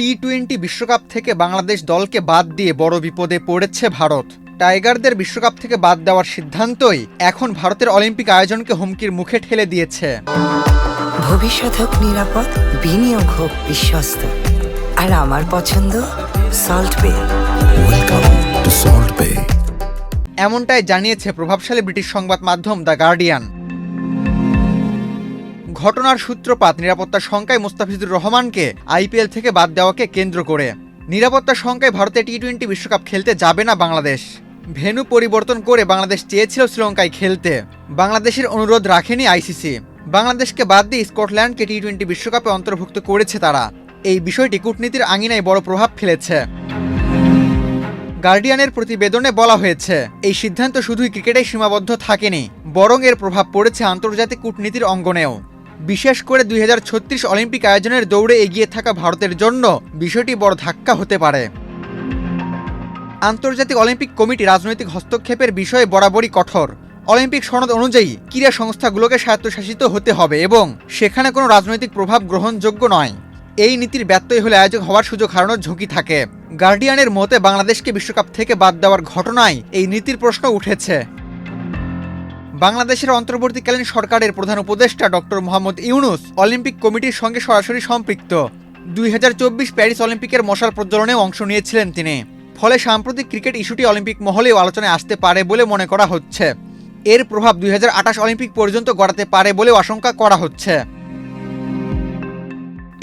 টি-20 বিশ্বকাপ থেকে বাংলাদেশ দলকে বাদ দিয়ে বড় বিপদে পড়েছে ভারত। টাইগারদের বিশ্বকাপ থেকে বাদ দেওয়ার সিদ্ধান্তই এখন ভারতের অলিম্পিক আয়োজনকে হুমকির মুখে ঠেলে দিয়েছে। ভবিষ্যৎ হোক নিরাপদ, বিনিয়োগ হোক বিশ্বস্ত, আর আমার পছন্দ সল্ট বে। ওয়েলকাম টু সল্ট বে। এমনটাই জানিয়েছে প্রভাবশালী ব্রিটিশ সংবাদ মাধ্যম দ্য গার্ডিয়ান। ঘটনার সূত্রপাত নিরাপত্তার শঙ্কায় মুস্তাফিজুর রহমানকে আইপিএল থেকে বাদ দেওয়াকে কেন্দ্র করে। নিরাপত্তার শঙ্কায় ভারতে টি-20 বিশ্বকাপ খেলতে যাবে না বাংলাদেশ। ভেন্যু পরিবর্তন করে বাংলাদেশ চেয়েছিল শ্রীলঙ্কায় খেলতে, বাংলাদেশের অনুরোধ রাখেনি আইসিসি। বাংলাদেশকে বাদ দিয়ে স্কটল্যান্ডকে টি-20 বিশ্বকাপে অন্তর্ভুক্ত করেছে তারা। এই বিষয়টি কূটনীতির আঙিনায় বড় প্রভাব ফেলেছে। গার্ডিয়ানের প্রতিবেদনে বলা হয়েছে, এই সিদ্ধান্ত শুধুই ক্রিকেটেই সীমাবদ্ধ থাকেনি, বরং এর প্রভাব পড়েছে আন্তর্জাতিক কূটনীতির অঙ্গনেও। বিশেষ করে 2036 অলিম্পিক আয়োজনের দৌড়ে এগিয়ে থাকা ভারতের জন্য বিষয়টি বড় ধাক্কা হতে পারে। আন্তর্জাতিক অলিম্পিক কমিটি রাজনৈতিক হস্তক্ষেপের বিষয়ে বরাবরই কঠোর। অলিম্পিক সনদ অনুযায়ী ক্রীড়া সংস্থাগুলোকে স্বায়ত্তশাসিত হতে হবে এবং সেখানে কোনো রাজনৈতিক প্রভাব গ্রহণযোগ্য নয়। এই নীতির ব্যত্যয় হলে আয়োজক হওয়ার সুযোগ হারানোর ঝুঁকি থাকে। গার্ডিয়ানের মতে বাংলাদেশকে বিশ্বকাপ থেকে বাদ দেওয়ার ঘটনায় এই নীতির প্রশ্ন উঠেছে। বাংলাদেশের অন্তর্বর্তীকালীন সরকারের প্রধান উপদেষ্টা ডক্টর মোহাম্মদ ইউনুস অলিম্পিক কমিটির সঙ্গে সরাসরি সম্পৃক্ত। 2024 প্যারিস অলিম্পিকের মশাল প্রজ্বলনেও অংশ নিয়েছিলেন তিনি। ফলে সাম্প্রতিক ক্রিকেট ইস্যুটি অলিম্পিক মহলেও আলোচনায় আসতে পারে বলে মনে করা হচ্ছে। এর প্রভাব 2028 অলিম্পিক পর্যন্ত গড়াতে পারে বলেও আশঙ্কা করা হচ্ছে।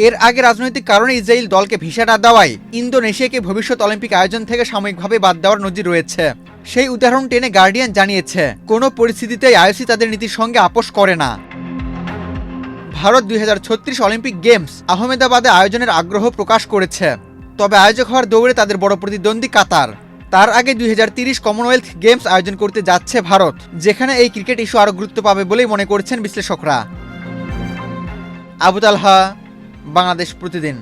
এর আগে রাজনৈতিক কারণে ইসরায়েল দলকে ভিসা না দেওয়ায় ইন্দোনেশিয়াকে ভবিষ্যৎ অলিম্পিক আয়োজন থেকে সাময়িকভাবে বাদ দেওয়ার নজির রয়েছে। সেই উদাহরণ টেনে গার্ডিয়ান জানিয়েছে, কোনো পরিস্থিতিতেই আইওসি তাদের নীতির সঙ্গে আপোষ করে না। ভারত 2036 অলিম্পিক গেমস আহমেদাবাদে আয়োজনের আগ্রহ প্রকাশ করেছে, তবে আয়োজক হওয়ার দৌড়ে তাদের বড় প্রতিদ্বন্দ্বী কাতার। তার আগে 2030 কমনওয়েলথ গেমস আয়োজন করতে যাচ্ছে ভারত, যেখানে এই ক্রিকেট ইস্যু আরও গুরুত্ব পাবে বলেই মনে করছেন বিশ্লেষকরা। আবু তালহা, বাংলাদেশ প্রতিদিন।